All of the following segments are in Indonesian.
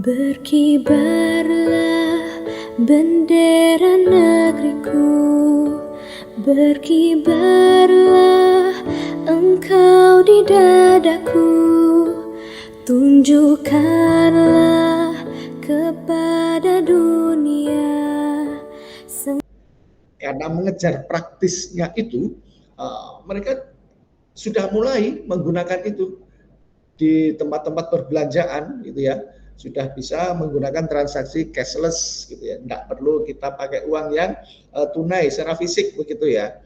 Berkibarlah bendera negeriku, berkibarlah engkau di dadaku, tunjukkanlah kepada dunia. Karena mengejar praktisnya itu, mereka sudah mulai menggunakan itu di tempat-tempat perbelanjaan, gitu ya, sudah bisa menggunakan transaksi cashless, gitu ya, nggak perlu kita pakai uang yang tunai secara fisik, begitu ya.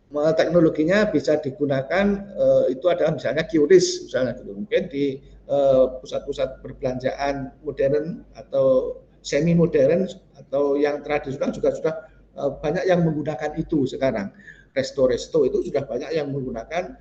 Teknologinya bisa digunakan, itu adalah misalnya QRIS, misalnya gitu, mungkin di pusat-pusat perbelanjaan modern atau semi modern atau yang tradisional juga sudah banyak yang menggunakan itu sekarang. Resto-resto itu sudah banyak yang menggunakan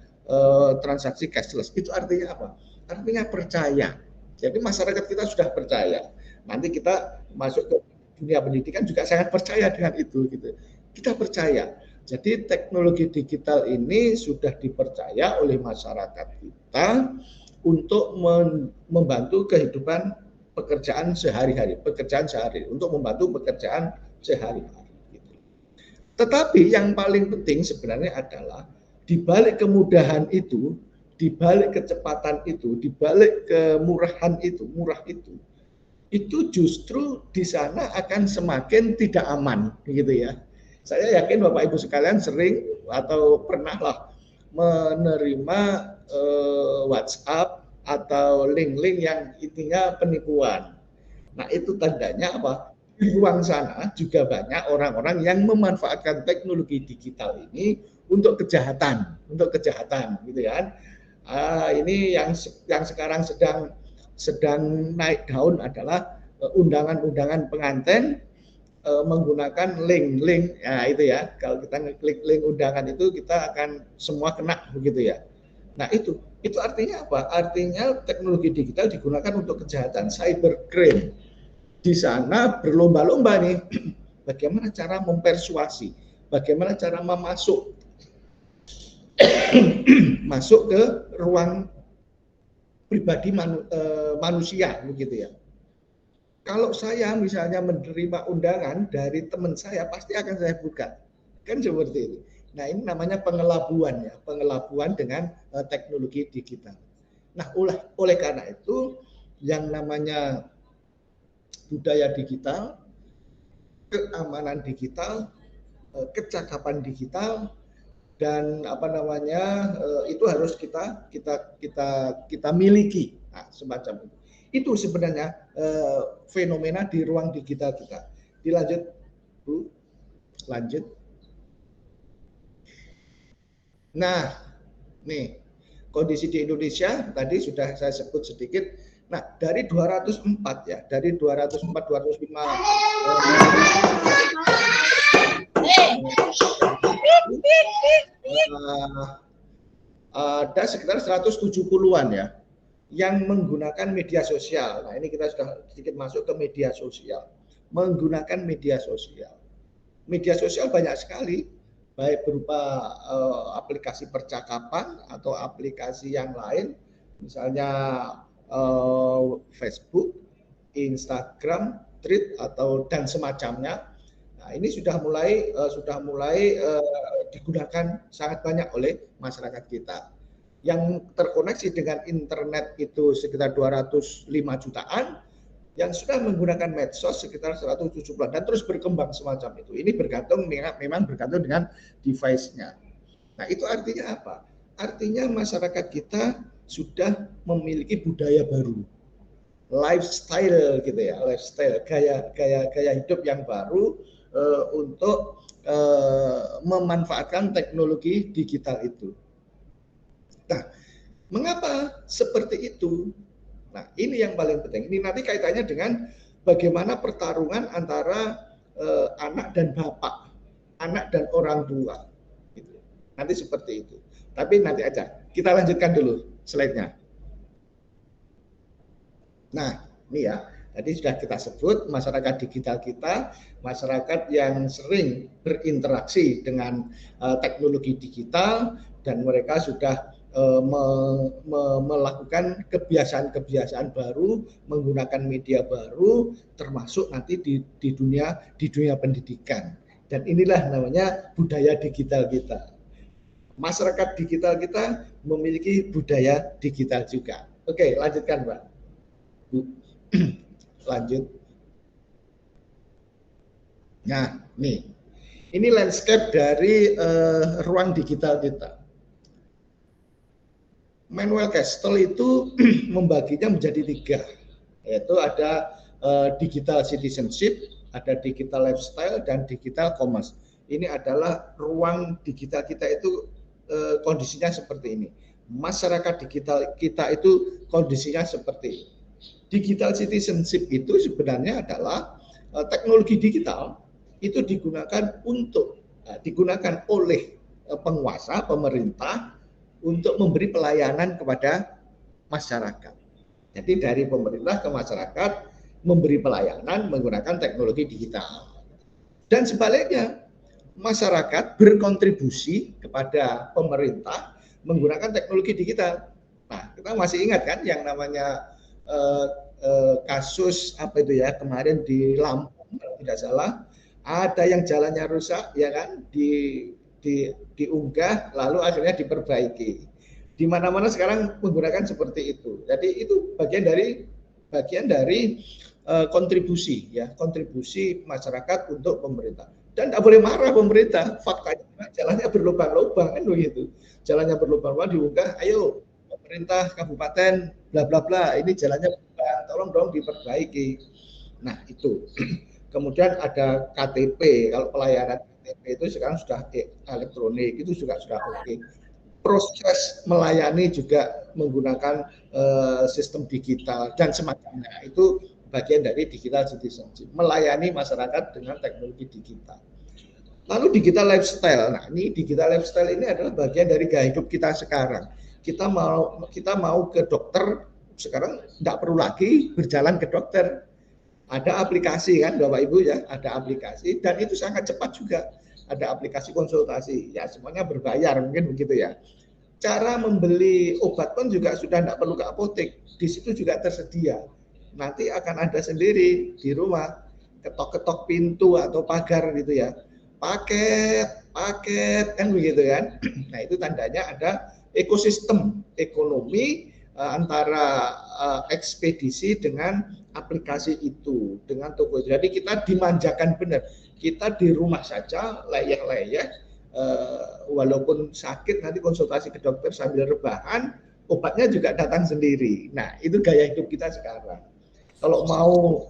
transaksi cashless. Itu artinya apa? Artinya percaya. Jadi masyarakat kita sudah percaya. Nanti kita masuk ke dunia pendidikan juga sangat percaya dengan itu, gitu. Kita percaya. Jadi teknologi digital ini sudah dipercaya oleh masyarakat kita untuk membantu kehidupan pekerjaan sehari-hari, untuk membantu pekerjaan sehari-hari. Tetapi yang paling penting sebenarnya adalah di balik kemudahan itu, di balik kecepatan itu, di balik kemurahan itu, itu justru di sana akan semakin tidak aman, gitu ya. Saya yakin Bapak Ibu sekalian sering atau pernah lah menerima WhatsApp atau link-link yang intinya penipuan. Nah, itu tandanya apa? Di ruang sana juga banyak orang-orang yang memanfaatkan teknologi digital ini untuk kejahatan, gitu kan. Ini yang sekarang sedang naik daun adalah undangan-undangan pengantin menggunakan link, ya itu ya. Kalau kita ngeklik link undangan itu kita akan semua kena, begitu ya. Nah itu artinya apa? Artinya teknologi digital digunakan untuk kejahatan cybercrime. Di sana berlomba-lomba nih, bagaimana cara mempersuasi, bagaimana cara masuk ke ruang pribadi manusia, begitu ya. Kalau saya misalnya menerima undangan dari teman saya, pasti akan saya buka, kan seperti itu. Nah ini namanya pengelabuan ya, pengelabuan dengan teknologi digital. Nah oleh karena itu yang namanya budaya digital, keamanan digital, kecakapan digital, dan itu harus kita miliki. Nah, semacam itu. Itu sebenarnya fenomena di ruang digital kita. Dilanjut, Bu. Lanjut. Nah, nih kondisi di Indonesia tadi sudah saya sebut sedikit. Nah, dari 204 ya, dari 204 205 ada sekitar 170-an ya yang menggunakan media sosial. Nah, ini kita sudah sedikit masuk ke media sosial. Menggunakan media sosial. Media sosial banyak sekali, baik berupa aplikasi percakapan atau aplikasi yang lain, misalnya Facebook, Instagram, Thread dan semacamnya. Nah, ini sudah mulai digunakan sangat banyak oleh masyarakat kita. Yang terkoneksi dengan internet itu sekitar 205 jutaan, yang sudah menggunakan medsos sekitar 170-an, dan terus berkembang semacam itu. Ini memang bergantung dengan device-nya. Nah, itu artinya apa? Artinya masyarakat kita sudah memiliki budaya baru, lifestyle gitu ya, gaya hidup yang baru untuk memanfaatkan teknologi digital itu. Nah, mengapa seperti itu? Nah, ini yang paling penting. Ini nanti kaitannya dengan bagaimana pertarungan antara anak dan bapak, anak dan orang tua. Gitu. Nanti seperti itu. Tapi nanti aja. Kita lanjutkan dulu slide-nya. Nah, ini ya. Tadi sudah kita sebut masyarakat digital kita, masyarakat yang sering berinteraksi dengan teknologi digital, dan mereka sudah melakukan kebiasaan-kebiasaan baru, menggunakan media baru, termasuk nanti di dunia pendidikan. Dan inilah namanya budaya digital kita. Masyarakat digital kita memiliki budaya digital juga. Oke, lanjutkan, Mbak. Lanjut. Nah, ini landscape dari ruang digital kita. Manuel Castle itu membaginya menjadi 3, yaitu ada digital citizenship, ada digital lifestyle, dan digital commerce. Ini adalah ruang digital kita itu kondisinya seperti ini. Masyarakat digital kita itu kondisinya seperti ini. Digital citizenship itu sebenarnya adalah teknologi digital itu digunakan oleh penguasa, pemerintah untuk memberi pelayanan kepada masyarakat. Jadi dari pemerintah ke masyarakat memberi pelayanan menggunakan teknologi digital. Dan sebaliknya, masyarakat berkontribusi kepada pemerintah menggunakan teknologi digital. Nah, kita masih ingat kan yang namanya kasus apa itu ya kemarin di Lampung kalau tidak salah, ada yang jalannya rusak ya kan, diunggah lalu akhirnya diperbaiki. Di mana-mana sekarang menggunakan seperti itu. Jadi itu bagian dari kontribusi ya, kontribusi masyarakat untuk pemerintah. Dan tidak boleh marah pemerintah. Faktanya jalannya berlubang-lubang kan begitu. Jalannya berlubang-lubang diunggah, ayo pemerintah kabupaten bla bla bla, ini jalannya berlubang, tolong dong diperbaiki. Nah, itu. Kemudian ada KTP, kalau pelayanan KTP itu sekarang sudah elektronik, itu juga sudah oke. Proses melayani juga menggunakan sistem digital dan semacamnya. Itu bagian dari digital citizenship, melayani masyarakat dengan teknologi digital. Lalu digital lifestyle. Nah, ini digital lifestyle ini adalah bagian dari gaya hidup kita sekarang. Kita mau ke dokter sekarang tidak perlu lagi berjalan ke dokter. Ada aplikasi kan Bapak Ibu ya, ada aplikasi dan itu sangat cepat juga. Ada aplikasi konsultasi, ya semuanya berbayar mungkin begitu ya. Cara membeli obat pun juga sudah tidak perlu ke apotek, di situ juga tersedia. Nanti akan ada sendiri di rumah, ketok-ketok pintu atau pagar gitu ya. Paket kan begitu kan. Nah itu tandanya ada ekosistem ekonomi antara ekspedisi dengan aplikasi itu, dengan toko itu. Jadi kita dimanjakan benar. Kita di rumah saja leyeh-leyeh, walaupun sakit nanti konsultasi ke dokter sambil rebahan, obatnya juga datang sendiri. Nah itu gaya hidup kita sekarang. Kalau mau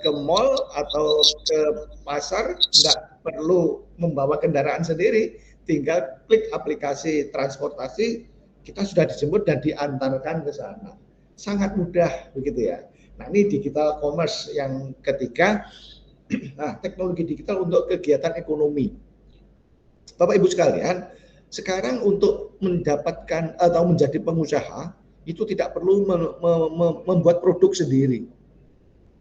ke mall atau ke pasar nggak perlu membawa kendaraan sendiri, tinggal klik aplikasi transportasi, kita sudah dijemput dan diantarkan ke sana. Sangat mudah begitu ya. Nah ini digital commerce yang ketiga. Nah teknologi digital untuk kegiatan ekonomi. Bapak Ibu sekalian, sekarang untuk mendapatkan atau menjadi pengusaha itu tidak perlu membuat produk sendiri.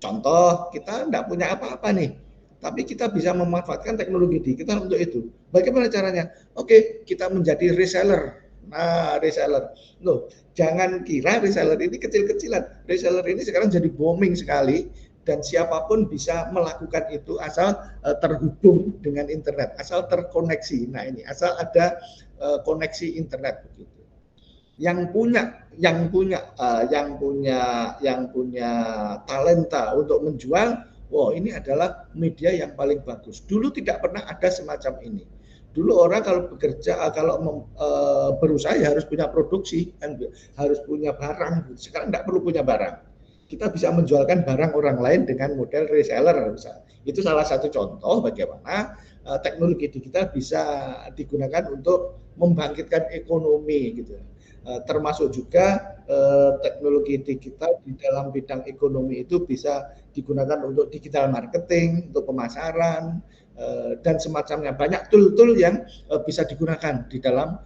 Contoh, kita tidak punya apa-apa nih, tapi kita bisa memanfaatkan teknologi digital untuk itu. Bagaimana caranya? Oke, kita menjadi reseller. Nah, reseller. Loh, jangan kira reseller ini kecil-kecilan. Reseller ini sekarang jadi booming sekali dan siapapun bisa melakukan itu asal terhubung dengan internet, asal terkoneksi. Nah, ini asal ada koneksi internet begitu. Yang punya talenta untuk menjual, wow ini adalah media yang paling bagus. Dulu tidak pernah ada semacam ini. Dulu orang kalau bekerja, kalau berusaha ya harus punya produksi, harus punya barang. Sekarang tidak perlu punya barang. Kita bisa menjualkan barang orang lain dengan model reseller. Itu salah satu contoh bagaimana teknologi digital bisa digunakan untuk membangkitkan ekonomi gitu. Termasuk juga teknologi digital di dalam bidang ekonomi itu bisa digunakan untuk digital marketing, untuk pemasaran, dan semacamnya. Banyak tool-tool yang bisa digunakan di dalam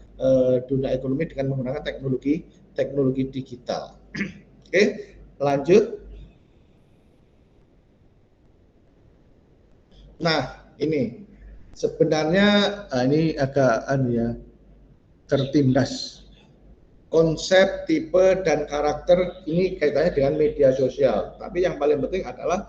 dunia ekonomi dengan menggunakan teknologi digital. Oke, lanjut. Nah, ini sebenarnya ini agak tertindas. konsep, tipe, dan karakter ini kaitannya dengan media sosial. Tapi yang paling penting adalah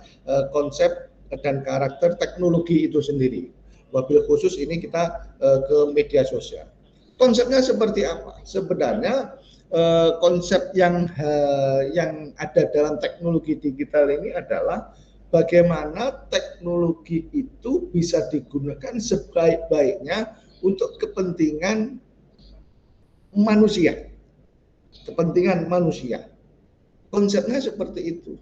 konsep dan karakter teknologi itu sendiri. Wabil khusus ini kita ke media sosial. Konsepnya seperti apa? Sebenarnya konsep yang ada dalam teknologi digital ini adalah bagaimana teknologi itu bisa digunakan sebaik-baiknya untuk kepentingan manusia. Kepentingan manusia. Konsepnya seperti itu.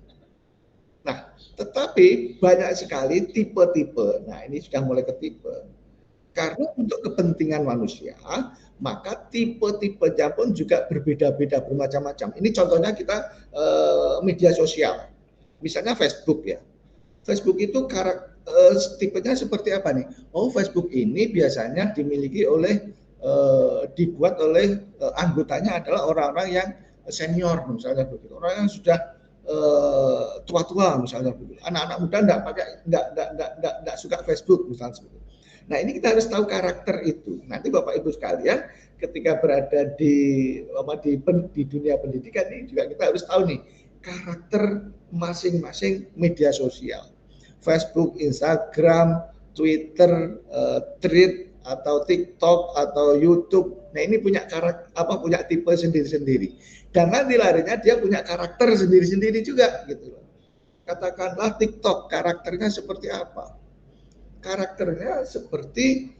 Nah, tetapi banyak sekali tipe-tipe. Nah, ini sudah mulai ke tipe. Karena untuk kepentingan manusia, maka tipe-tipenya pun juga berbeda-beda, bermacam-macam. Ini contohnya kita media sosial. Misalnya Facebook ya. Facebook itu tipenya seperti apa nih? Oh, Facebook ini biasanya dimiliki oleh dibuat oleh anggotanya adalah orang-orang yang senior misalnya begitu. Orang yang sudah tua-tua misalnya begitu. Anak-anak muda enggak suka Facebook misalnya seperti itu. Nah, ini kita harus tahu karakter itu. Nanti Bapak Ibu sekalian ketika berada di dunia pendidikan ini juga kita harus tahu nih karakter masing-masing media sosial. Facebook, Instagram, Twitter, Thread atau TikTok atau YouTube. Nah, ini punya punya tipe sendiri-sendiri. Dan nanti larinya dia punya karakter sendiri-sendiri juga gitu loh. Katakanlah TikTok, karakternya seperti apa? Karakternya seperti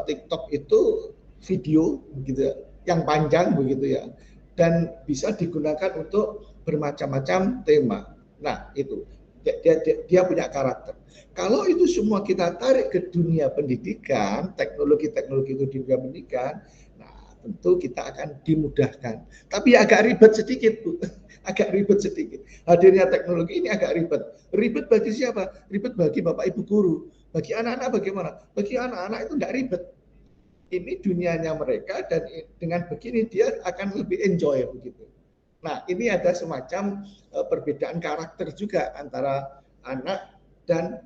TikTok itu video begitu ya, yang panjang begitu ya. Dan bisa digunakan untuk bermacam-macam tema. Nah, itu dia punya karakter. Kalau itu semua kita tarik ke dunia pendidikan, teknologi-teknologi itu di dunia pendidikan, nah tentu kita akan dimudahkan. Tapi agak ribet sedikit, Bu. Agak ribet sedikit. Hadirnya teknologi ini agak ribet. Ribet bagi siapa? Ribet bagi Bapak Ibu guru. Bagi anak-anak bagaimana? Bagi anak-anak itu enggak ribet. Ini dunianya mereka dan dengan begini dia akan lebih enjoy begitu. Nah, ini ada semacam perbedaan karakter juga antara anak dan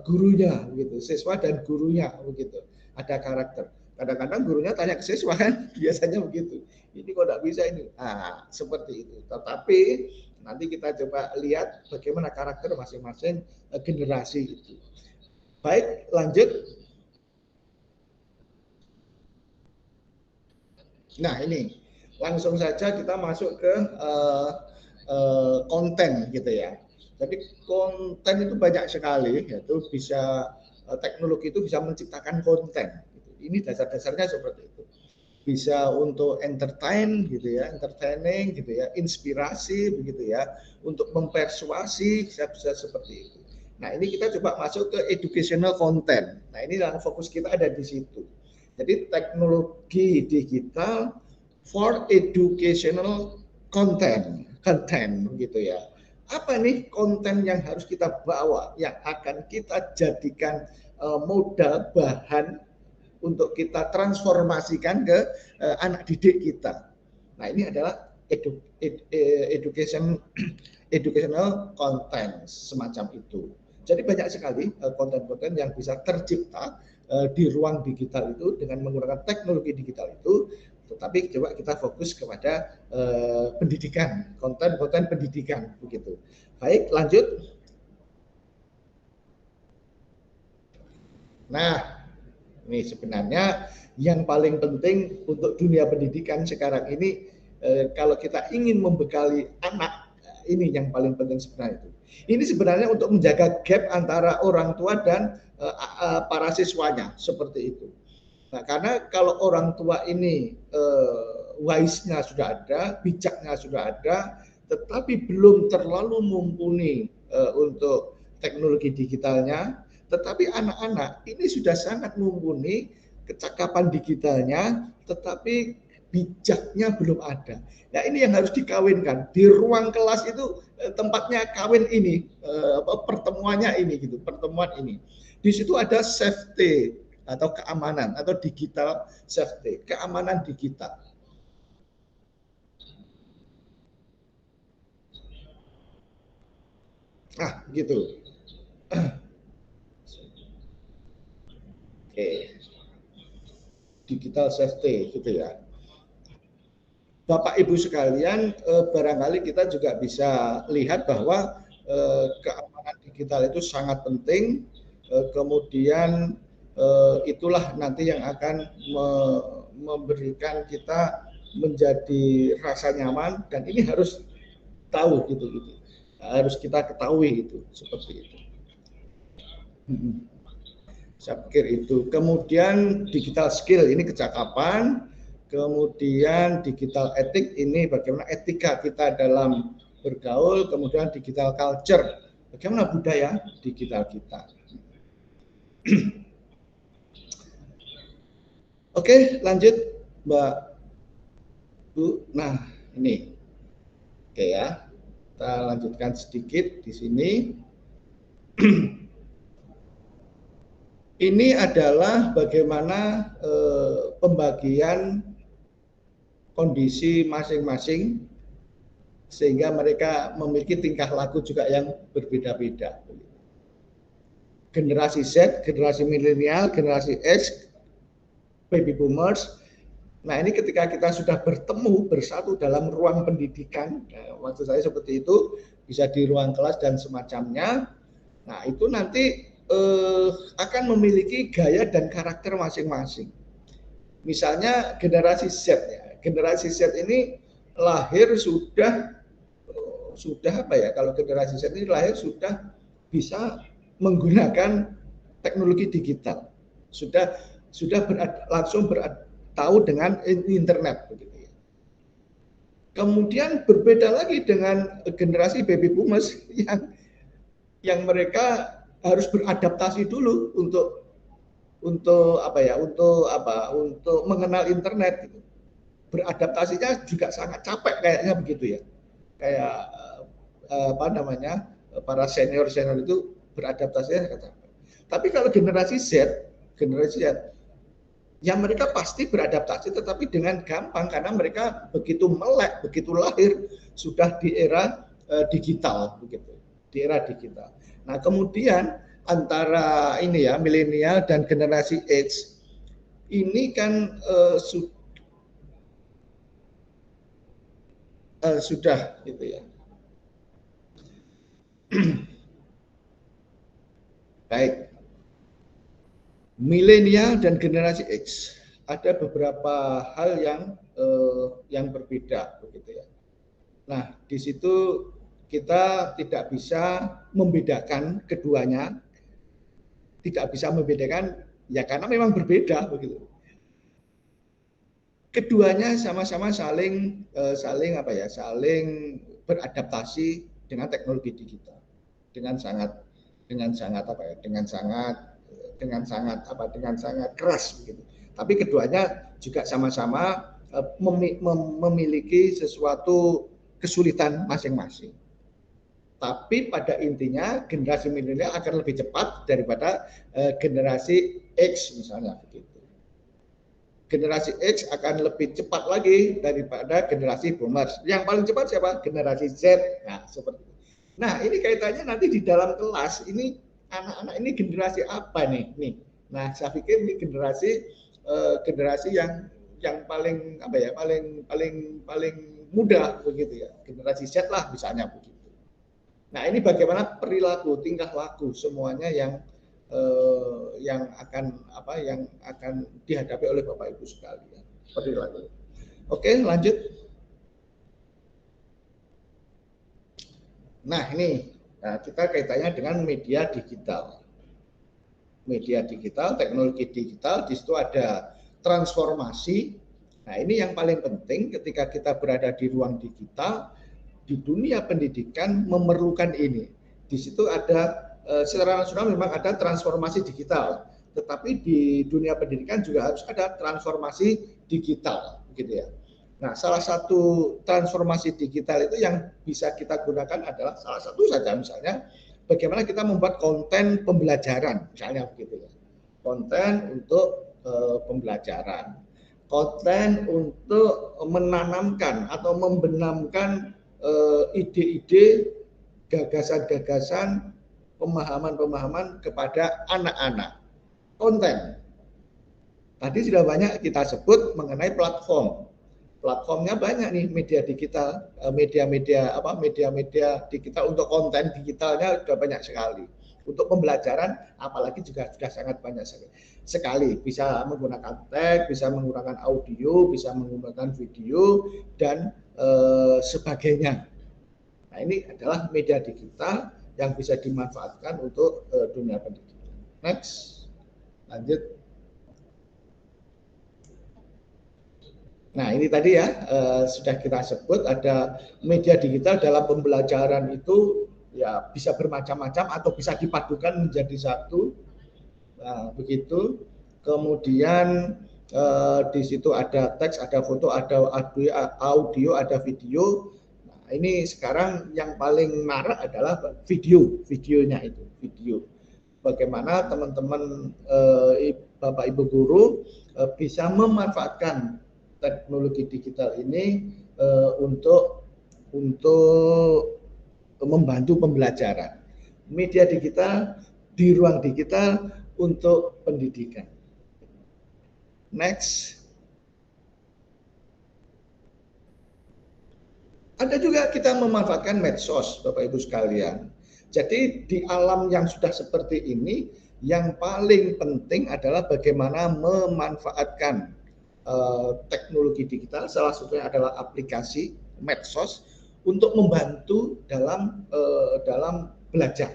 gurunya begitu, siswa dan gurunya begitu. Ada karakter. Kadang-kadang gurunya tanya ke siswa kan, biasanya begitu. Ini kok enggak bisa ini. Nah, seperti itu. Tetapi nanti kita coba lihat bagaimana karakter masing-masing generasi itu. Baik, lanjut. Nah, ini langsung saja kita masuk ke konten gitu ya. Jadi konten itu banyak sekali, yaitu bisa teknologi itu bisa menciptakan konten. Ini dasar-dasarnya seperti itu. Bisa untuk entertain gitu ya, entertaining gitu ya, inspirasi begitu ya, untuk mempersuasi bisa seperti itu. Nah, ini kita coba masuk ke educational content. Nah, ini yang fokus kita ada di situ. Jadi teknologi digital for educational content gitu ya. Apa nih konten yang harus kita bawa, yang akan kita jadikan modal bahan untuk kita transformasikan ke anak didik kita. Nah, ini adalah educational content semacam itu. Jadi banyak sekali konten-konten yang bisa tercipta di ruang digital itu dengan menggunakan teknologi digital itu. Tetapi coba kita fokus kepada pendidikan, konten-konten pendidikan begitu. Baik, lanjut. Nah, ini sebenarnya yang paling penting untuk dunia pendidikan sekarang ini, kalau kita ingin membekali anak, ini yang paling penting sebenarnya itu. Ini sebenarnya untuk menjaga gap antara orang tua dan para siswanya, seperti itu. Nah, karena kalau orang tua ini wise-nya sudah ada, bijaknya sudah ada, tetapi belum terlalu mumpuni untuk teknologi digitalnya, tetapi anak-anak ini sudah sangat mumpuni kecakapan digitalnya, tetapi bijaknya belum ada. Nah, ini yang harus dikawinkan. Di ruang kelas itu tempatnya kawin ini, pertemuannya ini gitu, pertemuan ini. Di situ ada safety atau keamanan atau digital safety, keamanan digital. Ah, gitu. Oke. Digital safety gitu ya. Bapak Ibu sekalian, barangkali kita juga bisa lihat bahwa keamanan digital itu sangat penting. Kemudian itulah nanti yang akan memberikan kita menjadi rasa nyaman, dan ini harus tahu gitu, harus kita ketahui itu seperti itu. Saya pikir itu. Kemudian digital skill ini kecakapan. Kemudian digital etik ini bagaimana etika kita dalam bergaul. Kemudian digital culture, bagaimana budaya digital kita. Oke, lanjut Mbak Bu. Nah, ini. Oke ya. Kita lanjutkan sedikit di sini. Ini adalah bagaimana pembagian kondisi masing-masing sehingga mereka memiliki tingkah laku juga yang berbeda-beda. Generasi Z, generasi milenial, generasi X, baby boomers. Nah, ini ketika kita sudah bertemu bersatu dalam ruang pendidikan, maksud saya seperti itu, bisa di ruang kelas dan semacamnya. Nah, itu nanti akan memiliki gaya dan karakter masing-masing. Misalnya generasi Z ya. Generasi Z ini lahir sudah apa ya? Kalau generasi Z ini lahir sudah bisa menggunakan teknologi digital. Sudah langsung tahu dengan internet begitu ya. Kemudian berbeda lagi dengan generasi baby boomers yang mereka harus beradaptasi dulu untuk mengenal internet gitu. Beradaptasinya juga sangat capek kayaknya begitu ya. Kayak para senior itu beradaptasinya sangat capek. Tapi kalau generasi Z ya mereka pasti beradaptasi tetapi dengan gampang karena mereka begitu melek, begitu lahir sudah di era digital begitu. Di era digital. Nah, kemudian antara ini ya milenial dan generasi X ini kan sudah gitu ya. Baik. Milenial dan generasi X ada beberapa hal yang berbeda begitu ya. Nah, di situ kita tidak bisa membedakan keduanya, tidak bisa membedakan ya karena memang berbeda begitu. Keduanya sama-sama saling beradaptasi dengan teknologi digital dengan sangat keras begitu. Tapi keduanya juga sama-sama memiliki sesuatu kesulitan masing-masing. Tapi pada intinya generasi milenial akan lebih cepat daripada generasi X misalnya begitu. Generasi X akan lebih cepat lagi daripada generasi boomers. Yang paling cepat siapa? Generasi Z. Nah, seperti itu. Nah, ini kaitannya nanti di dalam kelas ini anak-anak ini generasi apa nih? Nah, saya pikir ini generasi yang paling paling muda begitu ya. Generasi Z lah misalnya begitu. Nah, ini bagaimana perilaku, tingkah laku semuanya yang akan dihadapi oleh Bapak Ibu sekalian. Perilaku. Oke, lanjut. Nah, ini kita kaitannya dengan media digital. Media digital, teknologi digital, di situ ada transformasi. Nah, ini yang paling penting ketika kita berada di ruang digital, di dunia pendidikan memerlukan ini. Di situ ada secara nasional memang ada transformasi digital, tetapi di dunia pendidikan juga harus ada transformasi digital, gitu ya. Nah, salah satu transformasi digital itu yang bisa kita gunakan adalah salah satu saja misalnya bagaimana kita membuat konten pembelajaran, misalnya begitu ya. Konten untuk pembelajaran, konten untuk menanamkan atau membenamkan ide-ide, gagasan-gagasan, pemahaman-pemahaman kepada anak-anak. Konten. Tadi sudah banyak kita sebut mengenai platform. platformnya banyak nih, media digital, media-media digital untuk konten digitalnya sudah banyak sekali. Untuk pembelajaran apalagi juga sudah sangat banyak sekali. Bisa menggunakan teks, bisa menggunakan audio, bisa menggunakan video dan sebagainya. Nah, ini adalah media digital yang bisa dimanfaatkan untuk dunia pendidikan. Next, lanjut. Nah, ini tadi ya sudah kita sebut ada media digital dalam pembelajaran itu ya bisa bermacam-macam atau bisa dipadukan menjadi satu. Nah, begitu. Kemudian di situ ada teks, ada foto, ada audio, ada video. Nah, ini sekarang yang paling marak adalah videonya itu, video. Bagaimana teman-teman Bapak Ibu guru bisa memanfaatkan teknologi digital ini untuk membantu pembelajaran. Media digital di ruang digital untuk pendidikan. Next. Ada juga kita memanfaatkan medsos, Bapak Ibu sekalian. Jadi di alam yang sudah seperti ini, yang paling penting adalah bagaimana memanfaatkan teknologi digital, salah satunya adalah aplikasi medsos untuk membantu dalam belajar,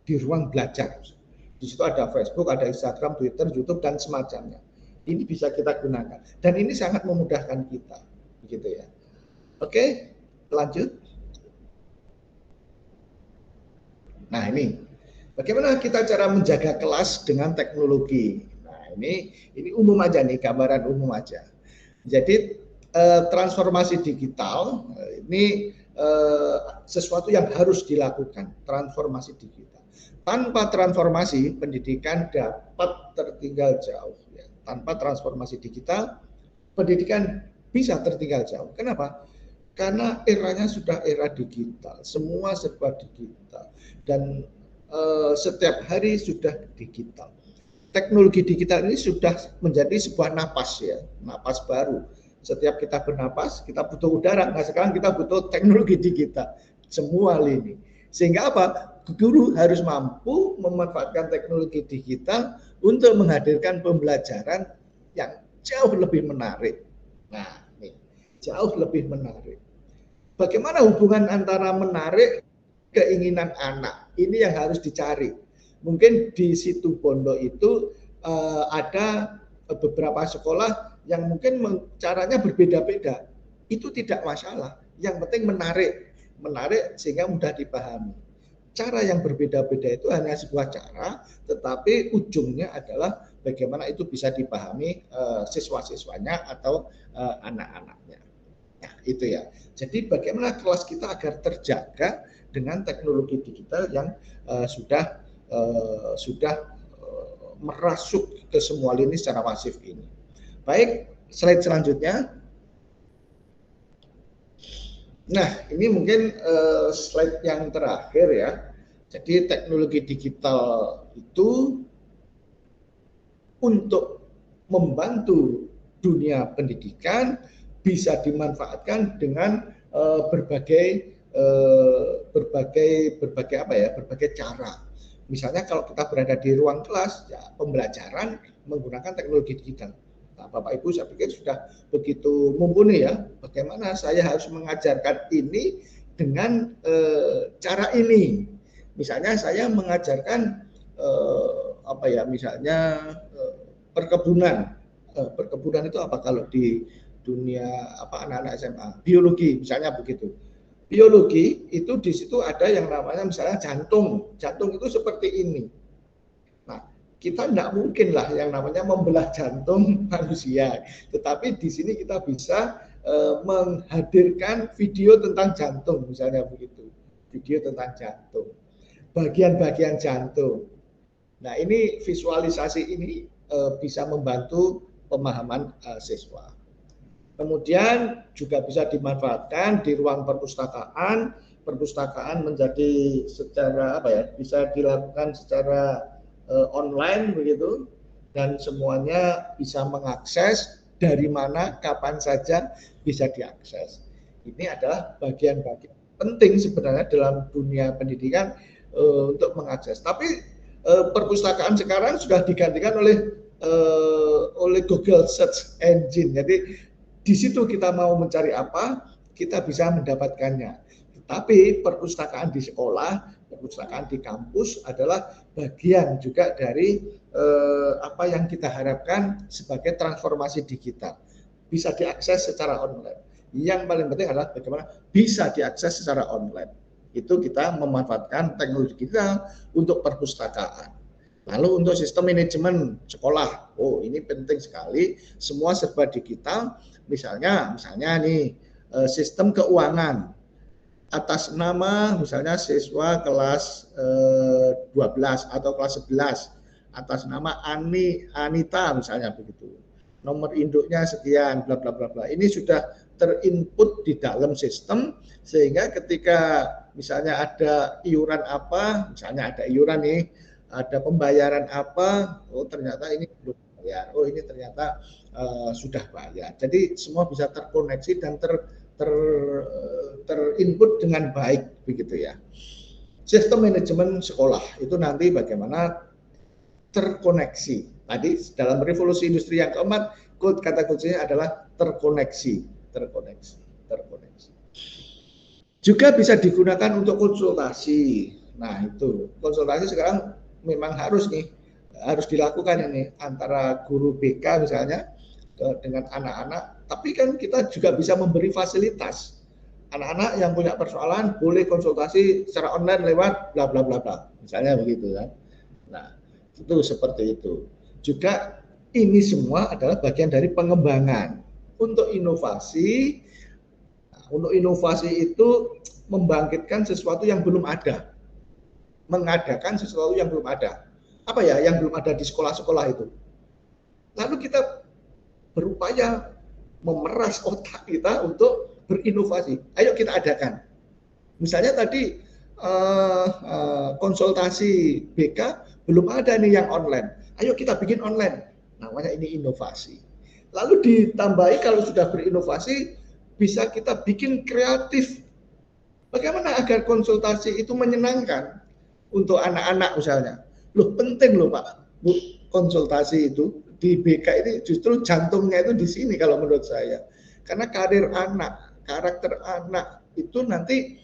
di ruang belajar. Di situ ada Facebook, ada Instagram, Twitter, YouTube, dan semacamnya. Ini bisa kita gunakan. Dan ini sangat memudahkan kita. Begitu ya. Oke, lanjut. Nah, ini bagaimana kita cara menjaga kelas dengan teknologi. Nah, ini umum aja nih, gambaran umum aja. Jadi transformasi digital ini sesuatu yang harus dilakukan, transformasi digital. Tanpa transformasi pendidikan dapat tertinggal jauh. Ya. Tanpa transformasi digital pendidikan bisa tertinggal jauh. Kenapa? Karena eranya sudah era digital, semua serba digital dan setiap hari sudah digital. Teknologi digital ini sudah menjadi sebuah napas ya, napas baru. Setiap kita bernapas, kita butuh udara. Nah, sekarang kita butuh teknologi digital, semua lini. Sehingga apa? Guru harus mampu memanfaatkan teknologi digital untuk menghadirkan pembelajaran yang jauh lebih menarik. Nah, ini jauh lebih menarik. Bagaimana hubungan antara menarik keinginan anak? Ini yang harus dicari. Mungkin di situ Bondo itu ada beberapa sekolah yang mungkin caranya berbeda-beda. Itu tidak masalah. Yang penting menarik sehingga mudah dipahami. Cara yang berbeda-beda itu hanya sebuah cara, tetapi ujungnya adalah bagaimana itu bisa dipahami siswa-siswanya atau anak-anaknya. Nah, itu ya. Jadi bagaimana kelas kita agar terjaga dengan teknologi digital yang sudah merasuk ke semua lini secara masif ini. Baik, slide selanjutnya. Nah, ini mungkin slide yang terakhir ya. Jadi teknologi digital itu untuk membantu dunia pendidikan bisa dimanfaatkan dengan berbagai cara. Misalnya kalau kita berada di ruang kelas, ya pembelajaran menggunakan teknologi digital. Nah, Bapak Ibu saya pikir sudah begitu mumpuni ya. Bagaimana saya harus mengajarkan ini dengan cara ini. Misalnya saya mengajarkan misalnya perkebunan. Perkebunan itu apa kalau di dunia anak-anak SMA? Biologi misalnya begitu. Biologi itu di situ ada yang namanya misalnya jantung. Jantung itu seperti ini. Nah, kita tidak mungkin lah yang namanya membelah jantung manusia. Tetapi di sini kita bisa menghadirkan video tentang jantung misalnya begitu. Video tentang jantung. Bagian-bagian jantung. Nah, ini visualisasi ini bisa membantu pemahaman siswa. Kemudian juga bisa dimanfaatkan di ruang perpustakaan. Perpustakaan menjadi secara bisa dilakukan secara online begitu, dan semuanya bisa mengakses dari mana, kapan saja bisa diakses. Ini adalah bagian-bagian penting sebenarnya dalam dunia pendidikan untuk mengakses. Tapi perpustakaan sekarang sudah digantikan oleh Google Search Engine. Jadi di situ kita mau mencari apa, kita bisa mendapatkannya. Tapi perpustakaan di sekolah, perpustakaan di kampus adalah bagian juga dari apa yang kita harapkan sebagai transformasi digital. Bisa diakses secara online. Yang paling penting adalah bagaimana bisa diakses secara online. Itu kita memanfaatkan teknologi digital untuk perpustakaan. Lalu untuk sistem manajemen sekolah, oh ini penting sekali, semua serba digital. Misalnya nih sistem keuangan atas nama misalnya siswa kelas 12 atau kelas 11 atas nama Anita misalnya begitu. Nomor induknya sekian bla bla bla bla. Ini sudah terinput di dalam sistem sehingga ketika misalnya ada iuran apa, misalnya ada iuran nih, ada pembayaran apa, oh ternyata ini belum bayar, oh ini ternyata sudah bayar. Jadi semua bisa terkoneksi dan terinput dengan baik begitu ya. Sistem manajemen sekolah itu nanti bagaimana terkoneksi. Tadi dalam revolusi industri yang keempat, kata kuncinya adalah terkoneksi. Juga bisa digunakan untuk konsultasi. Nah itu konsultasi sekarang memang harus dilakukan ini antara guru BK misalnya dengan anak-anak. Tapi kan kita juga bisa memberi fasilitas. Anak-anak yang punya persoalan boleh konsultasi secara online lewat bla bla bla bla. Misalnya begitu kan. Nah, itu seperti itu. Juga ini semua adalah bagian dari pengembangan. Untuk inovasi itu membangkitkan sesuatu yang belum ada. Mengadakan sesuatu yang belum ada. Apa ya yang belum ada di sekolah-sekolah itu? Lalu kita berupaya memeras otak kita untuk berinovasi. Ayo kita adakan. Misalnya tadi konsultasi BK belum ada nih yang online. Ayo kita bikin online. Namanya ini inovasi. Lalu ditambahi kalau sudah berinovasi bisa kita bikin kreatif. Bagaimana agar konsultasi itu menyenangkan untuk anak-anak misalnya. Loh penting loh Pak, Bu, konsultasi itu di BK ini justru jantungnya itu di sini kalau menurut saya. Karena karir anak, karakter anak itu nanti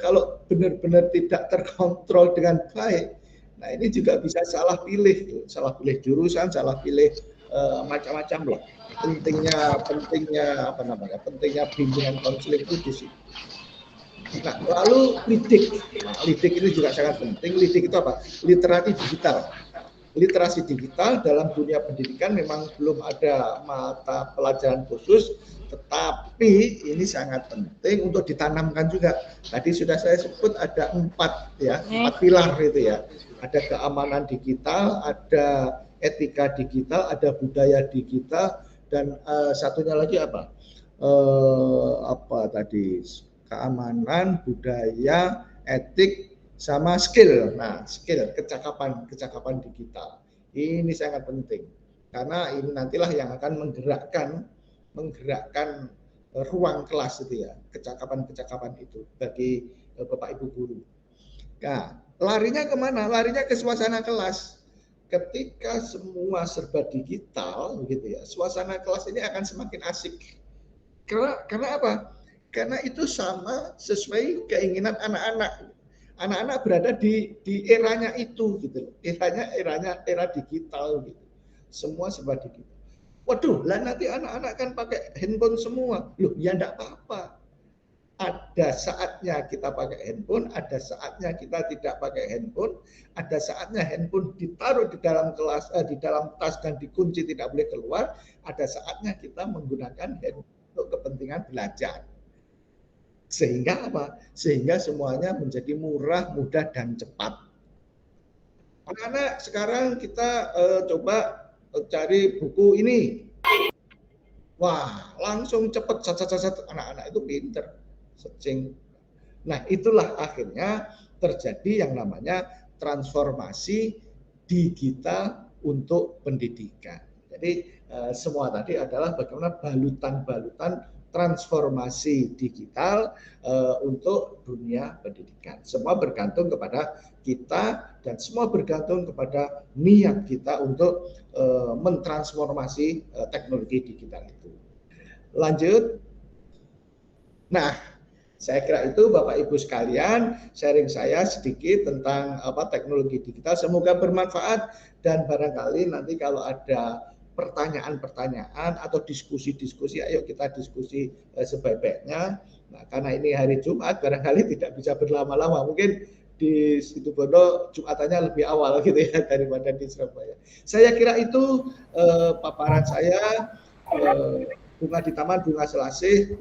kalau benar-benar tidak terkontrol dengan baik, nah ini juga bisa salah pilih jurusan, salah pilih macam-macam lah. Pentingnya bimbingan konseling itu di sini. Nah, lalu lidik itu juga sangat penting. Lidik itu apa? Literasi digital dalam dunia pendidikan memang belum ada mata pelajaran khusus, tetapi ini sangat penting untuk ditanamkan juga. Tadi sudah saya sebut ada 4 pilar itu ya. Ada keamanan digital, ada etika digital, ada budaya digital, dan satunya lagi apa? Keamanan, budaya, etik, sama skill. Nah, skill, kecakapan digital. Ini sangat penting. Karena ini nantilah yang akan menggerakkan ruang kelas itu ya, kecakapan itu bagi Bapak Ibu guru. Nah, larinya kemana? Larinya ke suasana kelas. Ketika semua serba digital gitu ya, suasana kelas ini akan semakin asik. Karena apa? Karena itu sama sesuai keinginan anak-anak. Anak-anak berada di eranya itu gitu. Era digital gitu. Semua serba digital. Waduh, lah nanti anak-anak kan pakai handphone semua. Loh, ya enggak apa-apa. Ada saatnya kita pakai handphone, ada saatnya kita tidak pakai handphone, ada saatnya handphone ditaruh di dalam kelas, di dalam tas dan dikunci tidak boleh keluar, ada saatnya kita menggunakan handphone untuk kepentingan belajar. Sehingga apa? Sehingga semuanya menjadi murah, mudah, dan cepat. Anak-anak sekarang kita coba cari buku ini. Wah, langsung cepat, anak-anak itu pinter. Searching. Nah, itulah akhirnya terjadi yang namanya transformasi digital untuk pendidikan. Jadi semua tadi adalah bagaimana balutan-balutan transformasi digital untuk dunia pendidikan. Semua bergantung kepada kita dan semua bergantung kepada niat kita untuk mentransformasi teknologi digital itu. Lanjut. Nah, saya kira itu Bapak Ibu sekalian, sharing saya sedikit tentang teknologi digital. Semoga bermanfaat dan barangkali nanti kalau ada pertanyaan-pertanyaan atau diskusi-diskusi, ayo kita diskusi sebaik-baiknya. Nah, karena ini hari Jumat, barangkali tidak bisa berlama-lama. Mungkin di Situbondo Jumatannya lebih awal gitu ya daripada di Surabaya. Saya kira itu paparan saya. Bunga di taman bunga selasih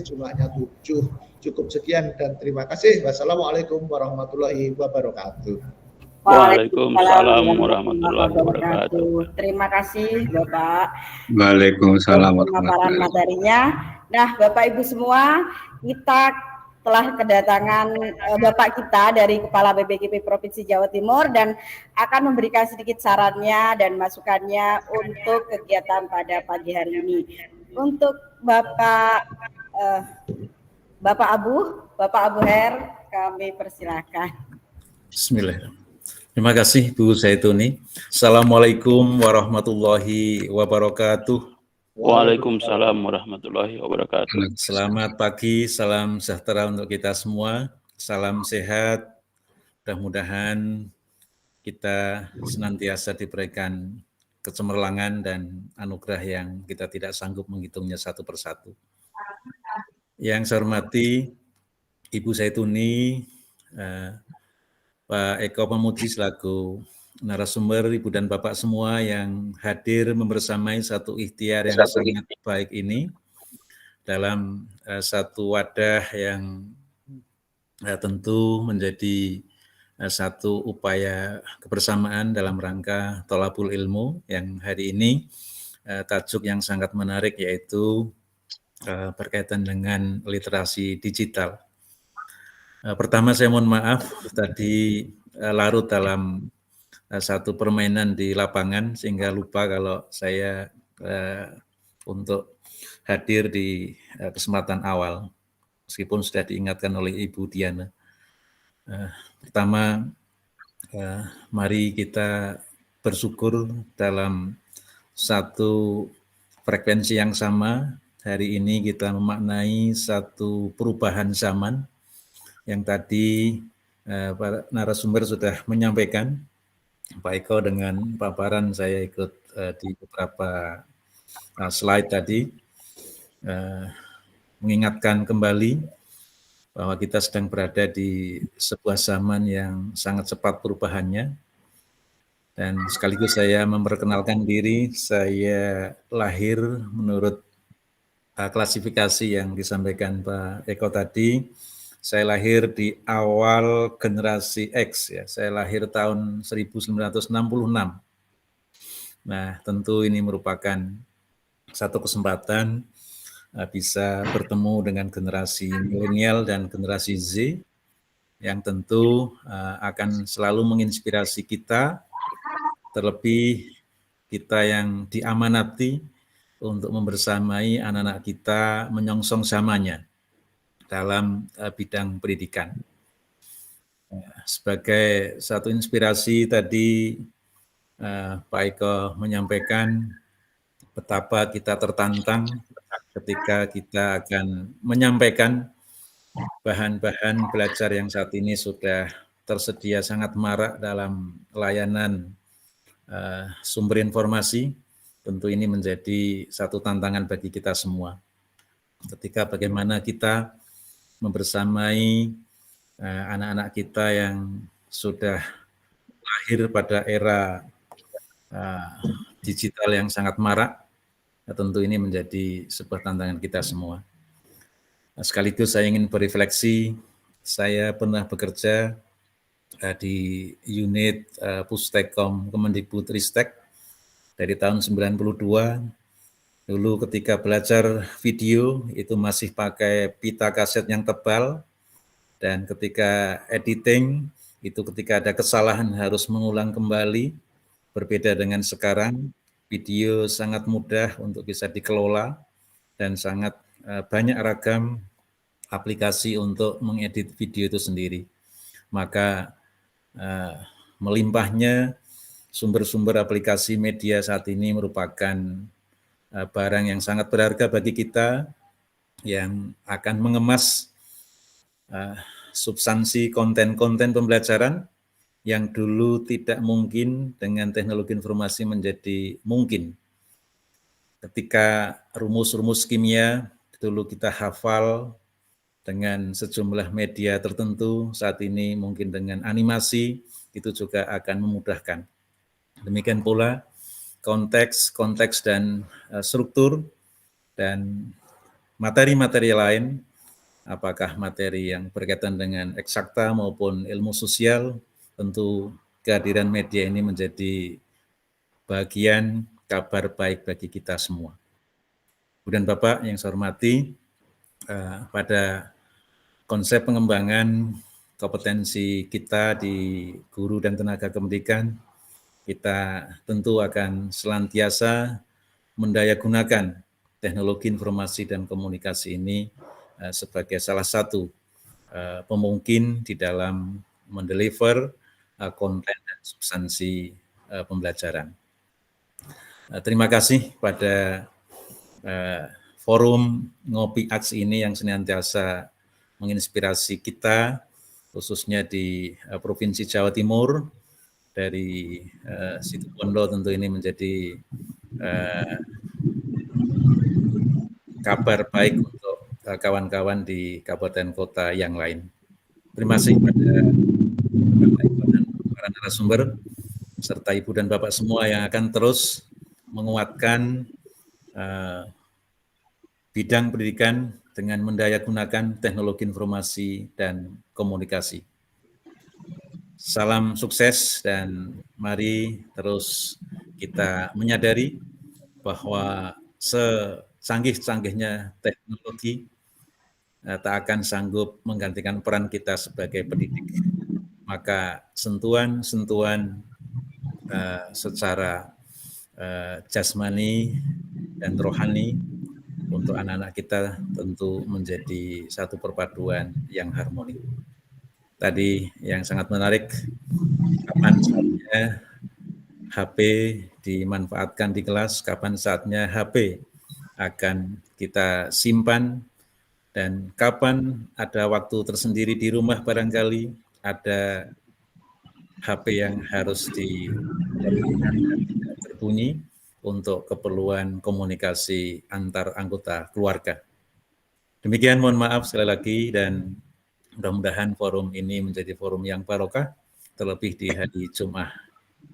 jumlahnya 7. Cukup sekian dan terima kasih. Wassalamualaikum warahmatullahi wabarakatuh. Waalaikumsalam warahmatullahi wabarakatuh. Terima kasih Bapak. Waalaikumsalam pemaparan materinya. Nah, Bapak Ibu semua, kita telah kedatangan Bapak kita dari Kepala BPKP Provinsi Jawa Timur dan akan memberikan sedikit sarannya dan masukannya untuk kegiatan pada pagi hari ini. Untuk Bapak Abu Her, kami persilakan. Bismillahirrahmanirrahim. Terima kasih Bu Zaituni. Assalamualaikum warahmatullahi wabarakatuh. Waalaikumsalam warahmatullahi wabarakatuh. Selamat pagi, salam sejahtera untuk kita semua. Salam sehat. Mudah-mudahan kita senantiasa diberikan kecemerlangan dan anugerah yang kita tidak sanggup menghitungnya satu persatu. Yang saya hormati Ibu Zaituni, Pak Eko Pemuji selaku narasumber, Ibu dan Bapak semua yang hadir membersamai satu ikhtiar yang sangat baik ini dalam satu wadah yang tentu menjadi satu upaya kebersamaan dalam rangka Thalabul Ilmu yang hari ini tajuk yang sangat menarik yaitu berkaitan dengan literasi digital. Pertama saya mohon maaf tadi larut dalam satu permainan di lapangan sehingga lupa kalau saya untuk hadir di kesempatan awal meskipun sudah diingatkan oleh Ibu Diana. Pertama, mari kita bersyukur dalam satu frekuensi yang sama. Hari ini kita memaknai satu perubahan zaman yang tadi para narasumber sudah menyampaikan. Pak Eko dengan paparan saya ikut di beberapa slide tadi mengingatkan kembali bahwa kita sedang berada di sebuah zaman yang sangat cepat perubahannya. Dan sekaligus saya memperkenalkan diri, saya lahir menurut klasifikasi yang disampaikan Pak Eko tadi. Saya lahir di awal generasi X, ya. Saya lahir tahun 1966. Nah, tentu ini merupakan satu kesempatan bisa bertemu dengan generasi milenial dan generasi Z yang tentu akan selalu menginspirasi kita, terlebih kita yang diamanati untuk membersamai anak-anak kita menyongsong zamannya dalam bidang pendidikan. Sebagai satu inspirasi tadi Pak Eko menyampaikan betapa kita tertantang ketika kita akan menyampaikan bahan-bahan belajar yang saat ini sudah tersedia sangat marak dalam layanan sumber informasi. Tentu ini menjadi satu tantangan bagi kita semua. Ketika bagaimana kita membersamai anak-anak kita yang sudah lahir pada era digital yang sangat marak, tentu ini menjadi sebuah tantangan kita semua. Sekaligus saya ingin berefleksi, saya pernah bekerja di unit Pustekom Kemendikbudristek dari tahun 92. Dulu ketika belajar video itu masih pakai pita kaset yang tebal, dan ketika editing itu ketika ada kesalahan harus mengulang kembali, berbeda dengan sekarang video sangat mudah untuk bisa dikelola dan sangat banyak ragam aplikasi untuk mengedit video itu sendiri. Maka melimpahnya sumber-sumber aplikasi media saat ini merupakan barang yang sangat berharga bagi kita yang akan mengemas substansi konten-konten pembelajaran yang dulu tidak mungkin dengan teknologi informasi menjadi mungkin. Ketika rumus-rumus kimia dulu kita hafal dengan sejumlah media tertentu, saat ini mungkin dengan animasi itu juga akan memudahkan. Demikian pula konteks dan struktur dan materi-materi lain, apakah materi yang berkaitan dengan eksakta maupun ilmu sosial, tentu kehadiran media ini menjadi bagian kabar baik bagi kita semua. Kemudian Bapak yang saya hormati, pada konsep pengembangan kompetensi kita di guru dan tenaga pendidikan, kita tentu akan senantiasa mendayagunakan teknologi informasi dan komunikasi ini sebagai salah satu pemungkin di dalam mendeliver konten dan substansi pembelajaran. Terima kasih pada forum Ngopi Aks ini yang senantiasa menginspirasi kita, khususnya di Provinsi Jawa Timur. Dari Situbondo tentu ini menjadi kabar baik untuk kawan-kawan di kabupaten kota yang lain. Terima kasih pada Bapak Ibu dan para narasumber, serta Ibu dan Bapak semua yang akan terus menguatkan bidang pendidikan dengan mendayagunakan teknologi informasi dan komunikasi. Salam sukses dan mari terus kita menyadari bahwa secanggih-canggihnya teknologi tak akan sanggup menggantikan peran kita sebagai pendidik. Maka sentuhan-sentuhan secara jasmani dan rohani untuk anak-anak kita tentu menjadi satu perpaduan yang harmoni. Tadi yang sangat menarik, kapan saatnya HP dimanfaatkan di kelas, kapan saatnya HP akan kita simpan, dan kapan ada waktu tersendiri di rumah barangkali ada HP yang harus diletakkan dan tidak berbunyi untuk keperluan komunikasi antar anggota keluarga. Demikian, mohon maaf sekali lagi, dan mudah-mudahan forum ini menjadi forum yang barokah, terlebih di hari Jumat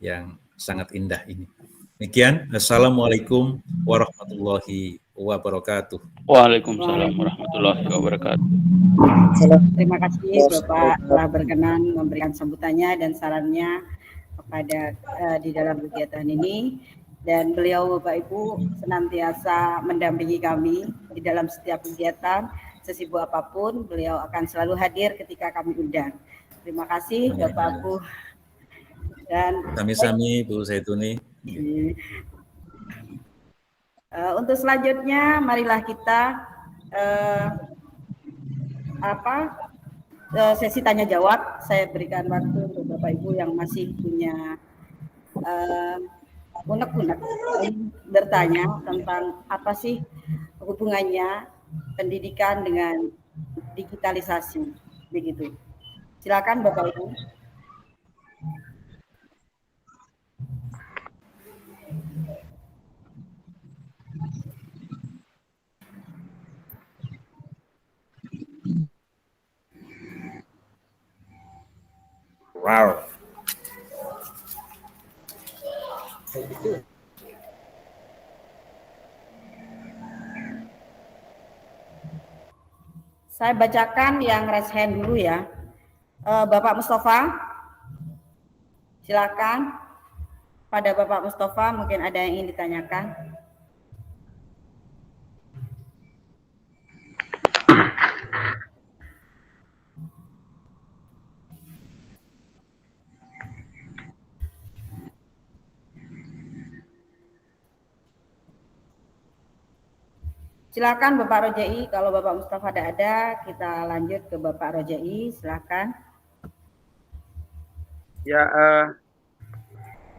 yang sangat indah ini. Demikian, Assalamualaikum warahmatullahi wabarakatuh. Waalaikumsalam warahmatullahi wabarakatuh. Terima kasih Bapak telah berkenan memberikan sambutannya dan sarannya kepada di dalam kegiatan ini, dan beliau Bapak Ibu senantiasa mendampingi kami di dalam setiap kegiatan. Sesibuk apapun, beliau akan selalu hadir ketika kami undang. Terima kasih Bapak Ibu. Dan Sami-sami Bu Zaituni. Untuk selanjutnya, marilah kita sesi tanya jawab. Saya berikan waktu untuk Bapak Ibu yang masih punya unek-unek bertanya tentang apa sih hubungannya pendidikan dengan digitalisasi, begitu. Silakan Bapak Ibu. Wow. Saya bacakan yang raise hand dulu ya. Bapak Mustafa, silakan. Pada Bapak Mustafa mungkin ada yang ingin ditanyakan. Silakan Bapak Rojai, kalau Bapak Mustafa tidak ada, kita lanjut ke Bapak Rojai, silakan. Ya,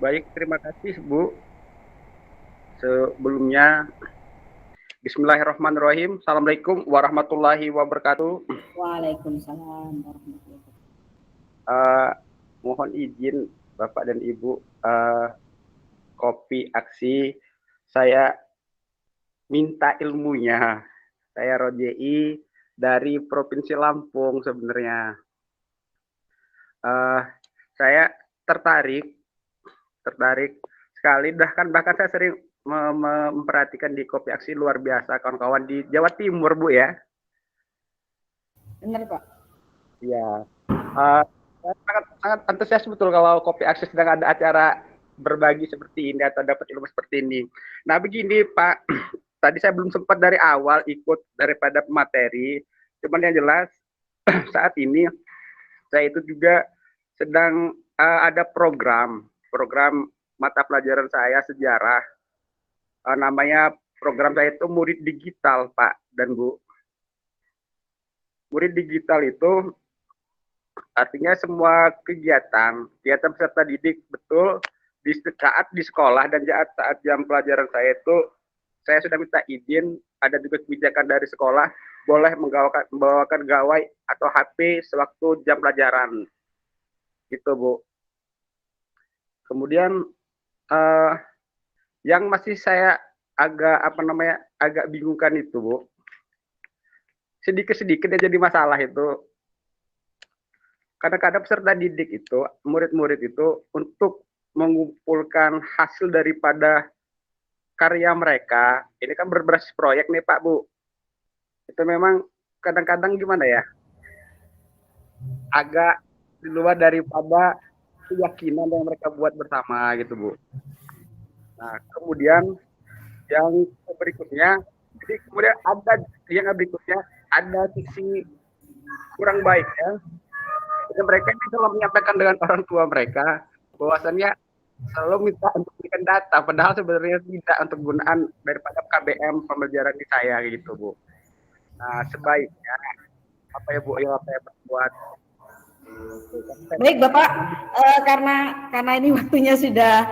baik, terima kasih Bu. Sebelumnya, Bismillahirrahmanirrahim. Assalamualaikum warahmatullahi wabarakatuh. Waalaikumsalam warahmatullahi wabarakatuh. Mohon izin Bapak dan Ibu, Kopi Aksi, saya minta ilmunya. Saya Rojai dari Provinsi Lampung sebenarnya. Saya tertarik sekali, bahkan saya sering memperhatikan di Kopi Aksi, luar biasa kawan-kawan di Jawa Timur, Bu ya. Benar Pak. Ya, sangat antusias betul kalau Kopi Aksi sedang ada acara berbagi seperti ini atau dapat ilmu seperti ini. Nah begini Pak, tadi saya belum sempat dari awal ikut daripada materi, cuman yang jelas saat ini saya itu juga sedang ada program mata pelajaran saya sejarah, namanya program saya itu Murid Digital Pak dan Bu. Murid digital itu artinya semua kegiatan peserta didik betul saat di sekolah dan saat jam pelajaran saya itu saya sudah minta izin, ada juga kebijakan dari sekolah boleh membawakan gawai atau HP sewaktu jam pelajaran gitu Bu. Kemudian yang masih saya agak bingungkan itu Bu, sedikit yang jadi masalah itu kadang-kadang peserta didik itu, murid-murid itu untuk mengumpulkan hasil daripada karya mereka, ini kan berbasis proyek nih Pak Bu, itu memang kadang-kadang gimana ya, agak di luar daripada keyakinan yang mereka buat bersama gitu Bu. Nah kemudian yang berikutnya, jadi kemudian ada sisi kurang baik ya. Jadi mereka ini kalau menyampaikan dengan orang tua mereka bahwasannya selalu minta untuk berikan data, padahal sebenarnya tidak untuk gunaan daripada KBM pembelajaran di saya gitu Bu. Nah sebaiknya apa ya Bu, apa ya buat. Baik Bapak, karena ini waktunya sudah,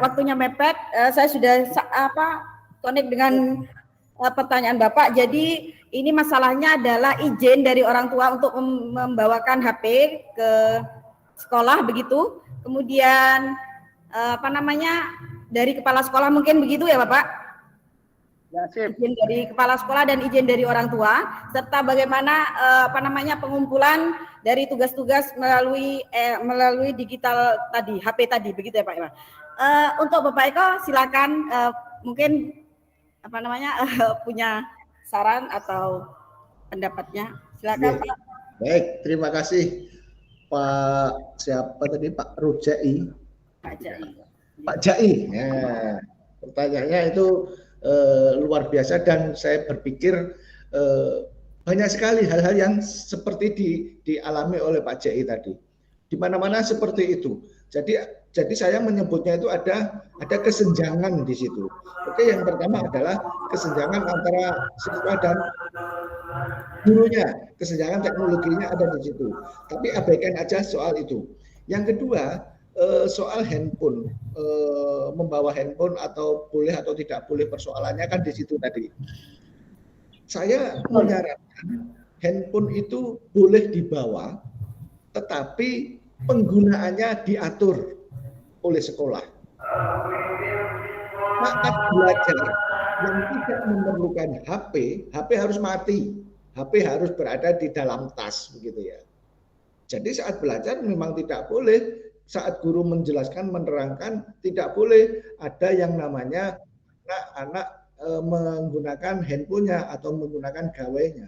waktunya mepet, saya sudah connect dengan pertanyaan Bapak. Jadi ini masalahnya adalah izin dari orang tua untuk membawakan HP ke sekolah begitu. Kemudian dari kepala sekolah mungkin begitu ya Bapak? Ya, sip. Izin dari kepala sekolah dan izin dari orang tua, serta bagaimana pengumpulan dari tugas-tugas melalui digital tadi, HP tadi, begitu ya Pak Iwan. Untuk Bapak Eko silakan, mungkin punya saran atau pendapatnya, silakan Pak. Baik, terima kasih Pak siapa tadi, Pak Rojai. Pak Jai. Ya, pertanyaannya itu luar biasa dan saya berpikir banyak sekali hal-hal yang seperti dialami oleh Pak Jai tadi. Di mana-mana seperti itu. Jadi saya menyebutnya itu ada kesenjangan di situ. Oke, yang pertama adalah kesenjangan antara siswa dan gurunya, kesenjangan teknologinya ada di situ. Tapi abaikan aja soal itu. Yang kedua, soal handphone, membawa handphone atau boleh atau tidak boleh, persoalannya kan di situ tadi. Saya menyarankan handphone itu boleh dibawa, tetapi penggunaannya diatur oleh sekolah. Saat belajar yang tidak memerlukan HP harus mati, HP harus berada di dalam tas, begitu ya. Jadi saat belajar memang tidak boleh, saat guru menjelaskan, menerangkan, tidak boleh ada yang namanya anak menggunakan handphonenya atau menggunakan gawainya.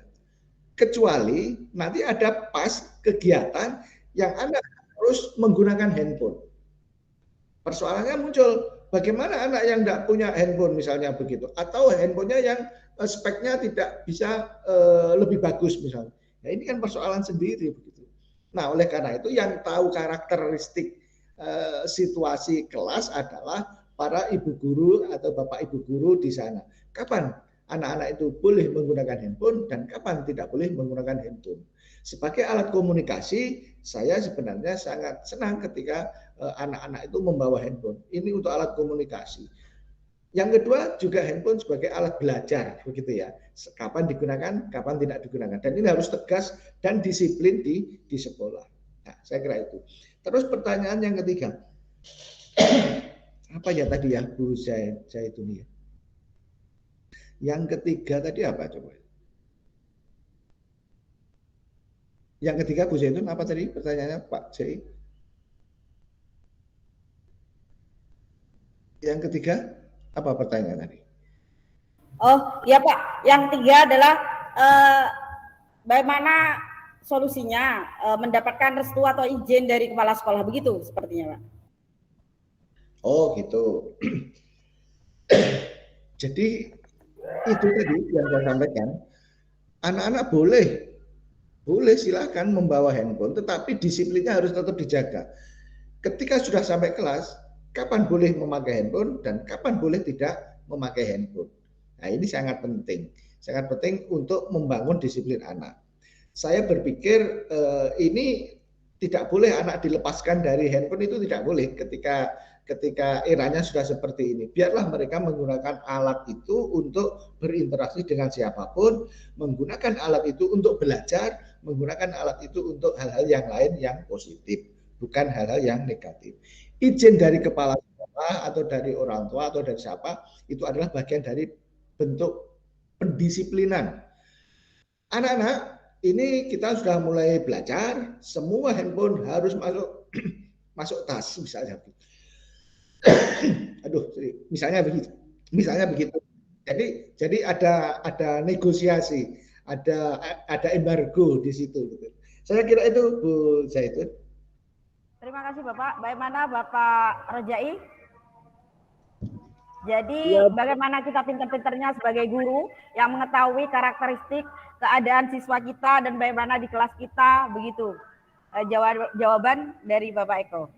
Kecuali nanti ada pas kegiatan yang anak harus menggunakan handphone. Persoalannya muncul, bagaimana anak yang tidak punya handphone misalnya begitu, atau handphonenya yang speknya tidak bisa lebih bagus misalnya. Nah ini kan persoalan sendiri begitu. Nah oleh karena itu yang tahu karakteristik situasi kelas adalah para ibu guru atau bapak ibu guru di sana. Kapan anak-anak itu boleh menggunakan handphone dan kapan tidak boleh menggunakan handphone. Sebagai alat komunikasi, saya sebenarnya sangat senang ketika anak-anak itu membawa handphone. Ini untuk alat komunikasi. Yang kedua juga handphone sebagai alat belajar, begitu ya. Kapan digunakan, kapan tidak digunakan. Dan ini harus tegas dan disiplin di sekolah. Nah, saya kira itu. Terus pertanyaan yang ketiga, apa ya tadi ya Bu Zaituni ya? Yang ketiga tadi apa coba? Yang ketiga Bu Zaitun apa tadi pertanyaannya Pak Jai? Yang ketiga apa pertanyaan tadi? Oh ya Pak, yang tiga adalah bagaimana solusinya mendapatkan restu atau izin dari kepala sekolah, begitu sepertinya Pak. Oh gitu. Jadi itu tadi yang saya sampaikan, anak-anak boleh silakan membawa handphone, tetapi disiplinnya harus tetap dijaga. Ketika sudah sampai kelas, kapan boleh memakai handphone dan kapan boleh tidak memakai handphone. Nah ini sangat penting untuk membangun disiplin anak. Saya berpikir ini tidak boleh anak dilepaskan dari handphone, itu tidak boleh ketika eranya sudah seperti ini. Biarlah mereka menggunakan alat itu untuk berinteraksi dengan siapapun, menggunakan alat itu untuk belajar, menggunakan alat itu untuk hal-hal yang lain yang positif, bukan hal-hal yang negatif. Izin dari kepala sekolah atau dari orang tua atau dari siapa, itu adalah bagian dari bentuk pendisiplinan. Anak-anak, ini kita sudah mulai belajar, semua handphone harus masuk tas misalnya. Aduh, misalnya begitu. Jadi ada negosiasi, ada embargo di situ. Saya kira itu Bu Zaitun. Terima kasih Bapak. Bagaimana Bapak Rojai? Jadi bagaimana kita pintar-pintarnya sebagai guru yang mengetahui karakteristik keadaan siswa kita dan bagaimana di kelas kita, begitu. Jawaban dari Bapak Eko.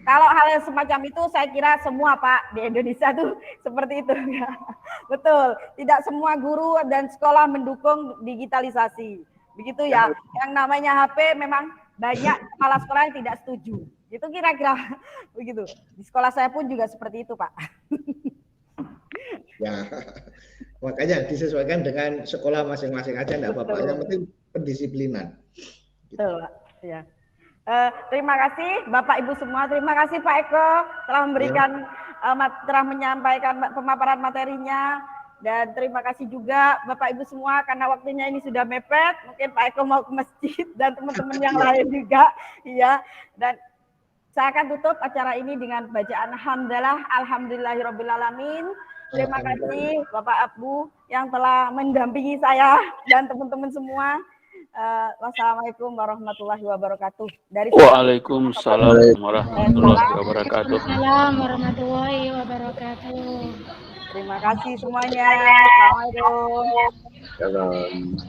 Kalau hal semacam itu saya kira semua Pak di Indonesia tuh seperti itu. Betul, tidak semua guru dan sekolah mendukung digitalisasi. Begitu ya, yang namanya HP memang banyak kepala sekolah yang tidak setuju. Itu kira-kira begitu. Di sekolah saya pun juga seperti itu Pak. Ya, makanya disesuaikan dengan sekolah masing-masing aja enggak apa-apa. Yang penting pendisiplinan. Betul Pak, ya. Terima kasih Bapak Ibu semua, terima kasih Pak Eko telah memberikan telah menyampaikan pemaparan materinya, dan terima kasih juga Bapak Ibu semua karena waktunya ini sudah mepet, mungkin Pak Eko mau ke masjid dan teman-teman yang lain juga, ya. Dan saya akan tutup acara ini dengan bacaan alhamdulillahirobbilalamin. Terima kasih Bapak Abu yang telah mendampingi saya dan teman-teman semua. Wassalamualaikum warahmatullahi wabarakatuh. Waalaikumsalam warahmatullahi wabarakatuh. Waalaikumsalam warahmatullahi wabarakatuh. Terima kasih semuanya. Assalamualaikum. Salam.